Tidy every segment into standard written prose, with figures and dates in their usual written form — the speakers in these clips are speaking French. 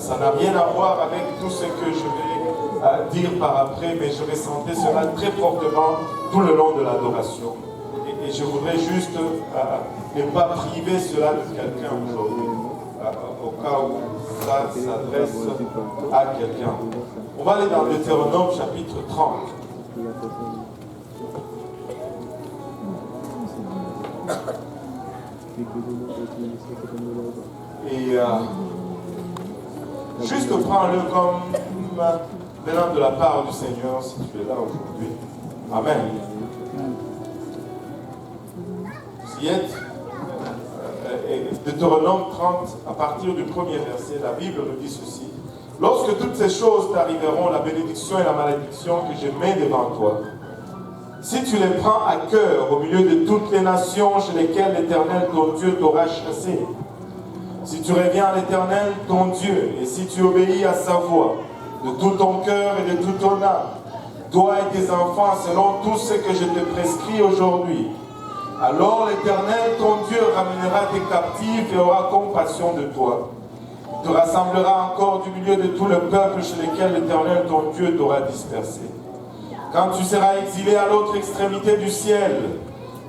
Ça n'a rien à voir avec tout ce que je vais dire par après, mais je ressentais cela très fortement tout le long de l'adoration. Et je voudrais juste ne pas priver cela de quelqu'un aujourd'hui, au cas où ça s'adresse à quelqu'un. On va aller dans Deutéronome chapitre 30. Et juste prends-le comme venant de la part du Seigneur si tu es là aujourd'hui. Amen. Vous y êtes? Deutéronome 30, à partir du premier verset, la Bible nous dit ceci. Lorsque toutes ces choses t'arriveront, la bénédiction et la malédiction que je mets devant toi, si tu les prends à cœur au milieu de toutes les nations chez lesquelles l'Éternel ton Dieu t'aura chassé, si tu reviens à l'Éternel ton Dieu et si tu obéis à sa voix de tout ton cœur et de toute ton âme, toi et tes enfants selon tout ce que je te prescris aujourd'hui, alors l'Éternel ton Dieu ramènera tes captifs et aura compassion de toi. Il te rassemblera encore du milieu de tout le peuple chez lequel l'Éternel ton Dieu t'aura dispersé. Quand tu seras exilé à l'autre extrémité du ciel,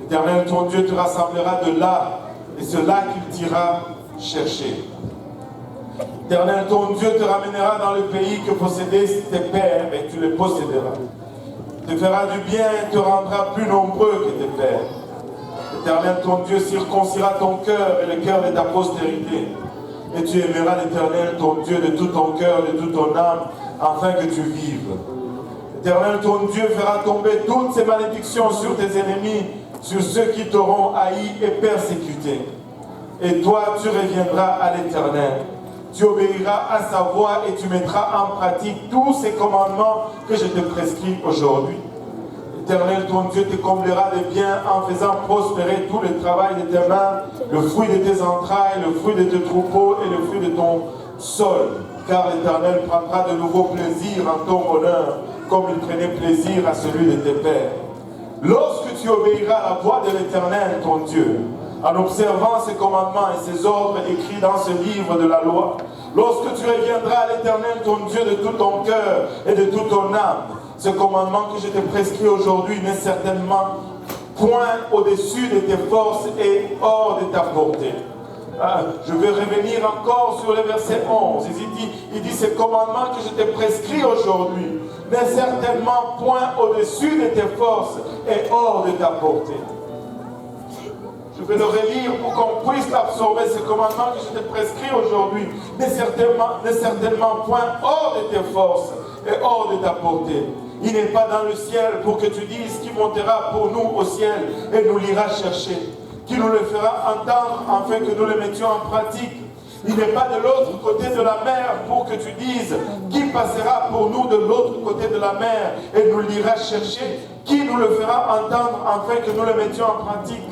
l'Éternel ton Dieu te rassemblera de là, et c'est là qu'il t'ira chercher. L'Éternel ton Dieu te ramènera dans le pays que possédaient tes pères, et tu le posséderas. Il te fera du bien et te rendra plus nombreux que tes pères. L'Éternel ton Dieu circoncira ton cœur et le cœur de ta postérité. Et tu aimeras l'Éternel ton Dieu de tout ton cœur, de toute ton âme, afin que tu vives. L'Éternel ton Dieu fera tomber toutes ces malédictions sur tes ennemis, sur ceux qui t'auront haï et persécuté. Et toi, tu reviendras à l'Éternel. Tu obéiras à sa voix et tu mettras en pratique tous ces commandements que je te prescris aujourd'hui. L'Éternel ton Dieu te comblera de biens en faisant prospérer tout le travail de tes mains, le fruit de tes entrailles, le fruit de tes troupeaux et le fruit de ton sol. Car l'Éternel prendra de nouveau plaisir en ton bonheur, comme il prenait plaisir à celui de tes pères. Lorsque tu obéiras à la voix de l'Éternel ton Dieu, en observant ses commandements et ses ordres écrits dans ce livre de la loi, lorsque tu reviendras à l'Éternel ton Dieu de tout ton cœur et de toute ton âme, ce commandement que je te prescris aujourd'hui n'est certainement point au-dessus de tes forces et hors de ta portée. Je vais revenir encore sur le verset 11. Il dit ce commandement que je te prescris aujourd'hui n'est certainement point au-dessus de tes forces et hors de ta portée. Je vais le relire pour qu'on puisse absorber ce commandement que je te prescris aujourd'hui n'est certainement point hors de tes forces et hors de ta portée. Il n'est pas dans le ciel pour que tu dises qui montera pour nous au ciel et nous l'ira chercher, qui nous le fera entendre afin que nous le mettions en pratique. Il n'est pas de l'autre côté de la mer pour que tu dises qui passera pour nous de l'autre côté de la mer et nous l'ira chercher, qui nous le fera entendre afin que nous le mettions en pratique.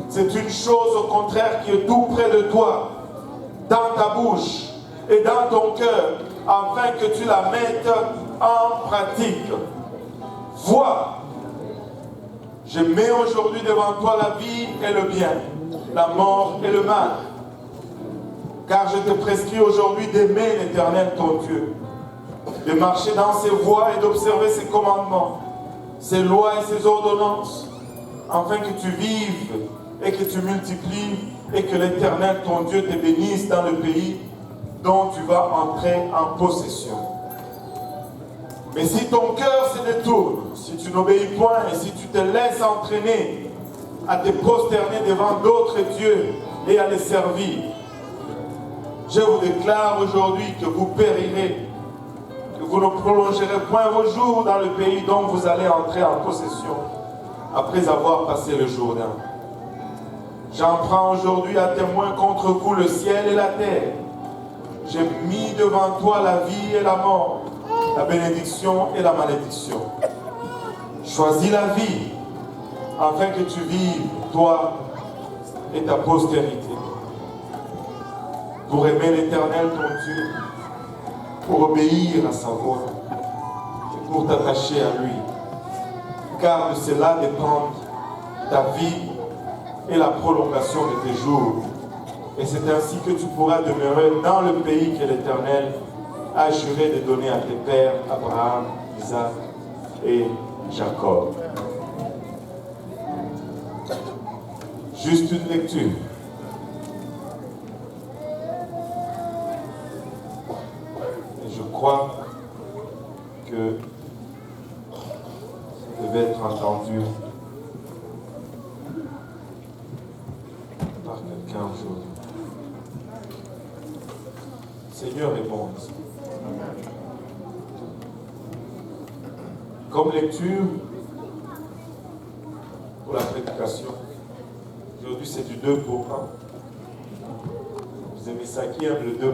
C'est une chose au contraire qui est tout près de toi, dans ta bouche et dans ton cœur, afin que tu la mettes en pratique. Vois, je mets aujourd'hui devant toi la vie et le bien, la mort et le mal. Car je te prescris aujourd'hui d'aimer l'Éternel ton Dieu, de marcher dans ses voies et d'observer ses commandements, ses lois et ses ordonnances, afin que tu vives et que tu multiplies et que l'Éternel ton Dieu te bénisse dans le pays dont tu vas entrer en possession. Mais si ton cœur se détourne, si tu n'obéis point et si tu te laisses entraîner à te prosterner devant d'autres dieux et à les servir, je vous déclare aujourd'hui que vous périrez, que vous ne prolongerez point vos jours dans le pays dont vous allez entrer en possession après avoir passé le Jourdain. J'en prends aujourd'hui à témoin contre vous le ciel et la terre. J'ai mis devant toi la vie et la mort, la bénédiction et la malédiction. Choisis la vie, afin que tu vives, toi et ta postérité, pour aimer l'Éternel ton Dieu, pour obéir à sa voix, et pour t'attacher à lui. Car de cela dépend ta vie et la prolongation de tes jours. Et c'est ainsi que tu pourras demeurer dans le pays que l'Éternel a juré de donner à tes pères, Abraham, Isaac et Jacob. Juste une lecture. Et je crois que ça devait être entendu par quelqu'un aujourd'hui. Seigneur est bon. Comme lecture pour la prédication, aujourd'hui c'est du 2 pour 1. Vous aimez ça, qui aime le 2 pour 1?